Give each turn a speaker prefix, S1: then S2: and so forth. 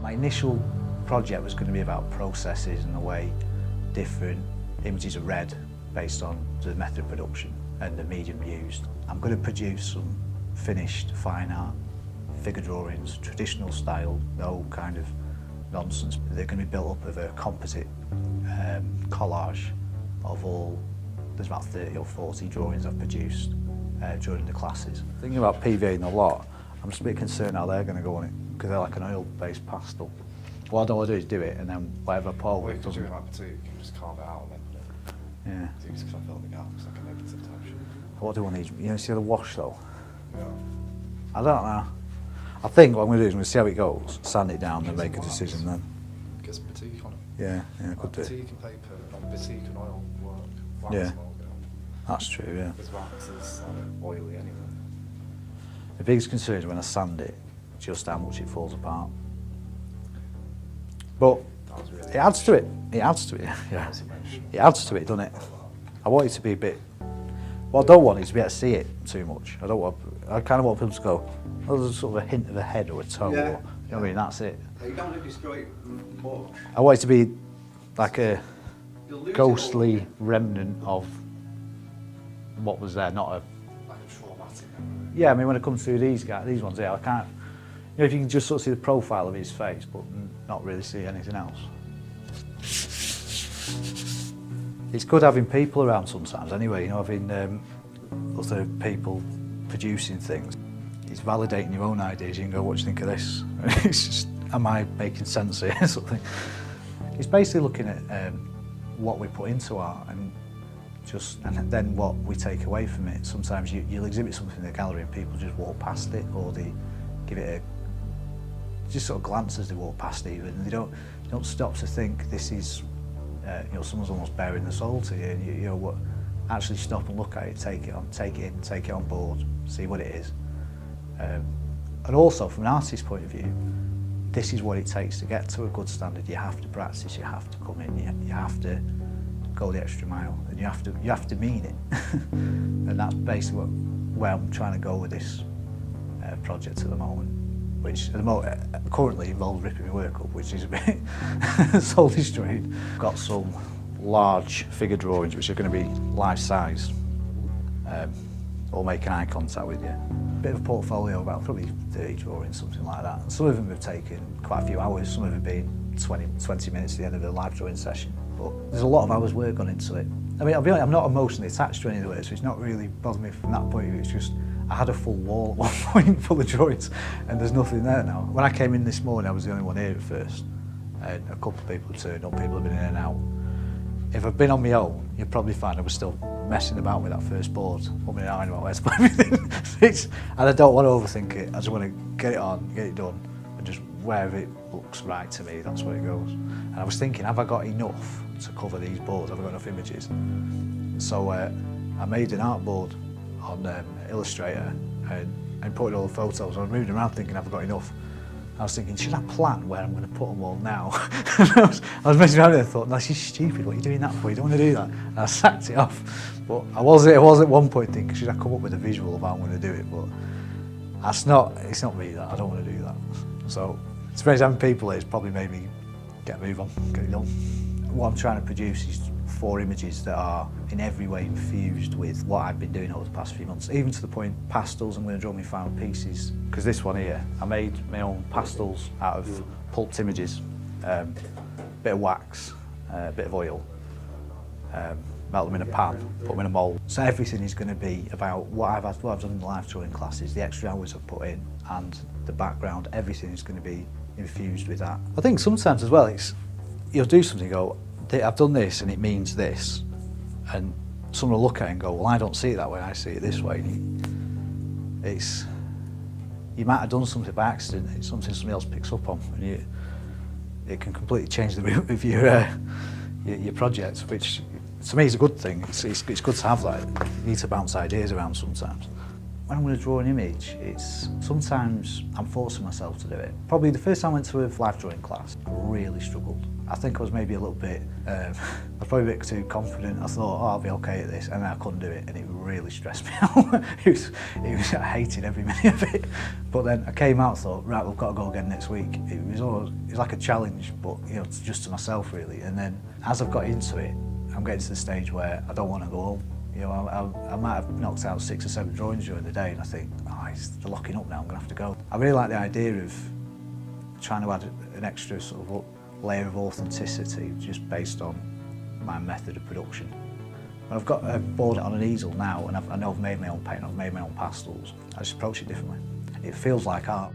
S1: My initial project was going to be about processes and the way different images are read based on the method of production and the medium used. I'm going to produce some finished fine art figure drawings, traditional style, no kind of nonsense. They're going to be built up of a composite collage of all, there's about 30 or 40 drawings I've produced during the classes. Thinking about PVing a lot, I'm just a bit concerned how they're going to go on it, because they're like an oil-based pastel. What I don't want to do is do it, and then whatever I pour
S2: Well,
S1: it
S2: you can do
S1: doesn't...
S2: it like batik, you can just carve it out and then
S1: Yeah.
S2: you just fill the gaps, like a negative type shit.
S1: What do I need? You know, see the wash though?
S2: Yeah.
S1: I don't know. I think what I'm going to do is I'm going to see how it goes, sand it down and make a decision then.
S2: Get some batik on it.
S1: Yeah, I could do.
S2: Batik and paper, like batik and oil work. Wax
S1: Yeah.
S2: and oil go.
S1: That's true, yeah.
S2: Because wax is oily anyway.
S1: The biggest concern is when I sand it, just how much it falls apart. But
S2: That was really
S1: it adds to it. It adds to it, yeah.
S2: That was emotional.
S1: It adds to it, doesn't it? I want it to be a bit... What I don't want is to be able to see it too much. I kind of want people to go, oh, there's sort of a hint of a head or a toe,
S3: Yeah.
S1: or, you know what I mean, that's it.
S3: You don't want to destroy it much.
S1: I want it to be like a
S3: You'll lose it
S1: ghostly
S3: all.
S1: remnant of what was there, not a...
S2: Like a traumatic memory.
S1: Yeah, I mean, when it comes through these ones here, I can't... You know, if you can just sort of see the profile of his face, but not really see anything else. It's good having people around sometimes anyway, you know, having other people producing things. It's validating your own ideas. You can go, what do you think of this? It's just, am I making sense here? Something. It's basically looking at what we put into art and then what we take away from it. Sometimes you'll exhibit something in the gallery and people just walk past it, or they give it just sort of glance as they walk past it, and they don't stop to think this is you know, someone's almost bearing the soul to you, and you know what, actually stop and look at it, take it on board, see what it is. And also from an artist's point of view, this is what it takes to get to a good standard. You have to practice, you have to come in, you have to go the extra mile, and you have to mean it. And that's basically where I'm trying to go with this project at the moment, which at the moment currently involves ripping my work up, which is a bit soul destroying. I've got some large figure drawings which are going to be life size, all making eye contact with you. Bit of a portfolio, about probably 30 drawings, something like that. Some of them have taken quite a few hours, some of them have been 20 minutes at the end of a live drawing session. But there's a lot of hours work gone into it. I mean, I'll be honest, I'm not emotionally attached to any of the work, so it's not really bothered me from that point of view. It's just, I had a full wall at one point full of drawings, and there's nothing there now. When I came in this morning, I was the only one here at first, and a couple of people have turned up, people have been in and out. If I'd been on my own, you'd probably find I was still messing about with that first board, umming and ahhing about where to put everything. And I don't want to overthink it. I just want to get it on, get it done, and just wherever it looks right to me, that's where it goes. And I was thinking, have I got enough to cover these boards? Have I got enough images? So I made an art board on Illustrator and put in all the photos. I was moving around thinking, have I got enough? I was thinking, should I plan where I'm going to put them all now? I was messing around and I thought, that's just stupid, what are you doing that for? You don't want to do that. And I sacked it off. But I was at one point thinking, should I come up with a visual of how I'm going to do it? But it's not me that, I don't want to do that. So, it's very having people here, it's probably made me get a move on, get it done. What I'm trying to produce is 4 images that are in every way infused with what I've been doing over the past few months, even to the point pastels. I'm going to draw my final pieces, because this one here, I made my own pastels out of pulped images, bit of wax, bit of oil, melt them in a pan, put them in a mould. So everything is going to be about what I've done in the live drawing classes, the extra hours I've put in, and the background. Everything is going to be infused with that. I think sometimes as well, you'll do something and go, I've done this and it means this, and someone will look at it and go, well, I don't see it that way, I see it this way. And you might have done something by accident, it's something somebody else picks up on, and it can completely change the route of your project, which to me is a good thing. It's good to have that. You need to bounce ideas around sometimes. When I'm going to draw an image, sometimes I'm forcing myself to do it. Probably the first time I went to a live drawing class, I really struggled. I think I was maybe a little bit, I was probably a bit too confident. I thought, oh, I'll be okay at this, and then I couldn't do it, and it really stressed me out. I hated every minute of it. But then I came out and thought, right, we've got to go again next week. It was like a challenge, but you know, just to myself really. And then as I've got into it, I'm getting to the stage where I don't want to go home. You know, I might have knocked out 6 or 7 drawings during the day, and I think, oh, they're locking up now, I'm going to have to go. I really like the idea of trying to add an extra sort of layer of authenticity just based on my method of production. When I've got a board on an easel now, and I know I've made my own paint, I've made my own pastels, I just approach it differently. It feels like art.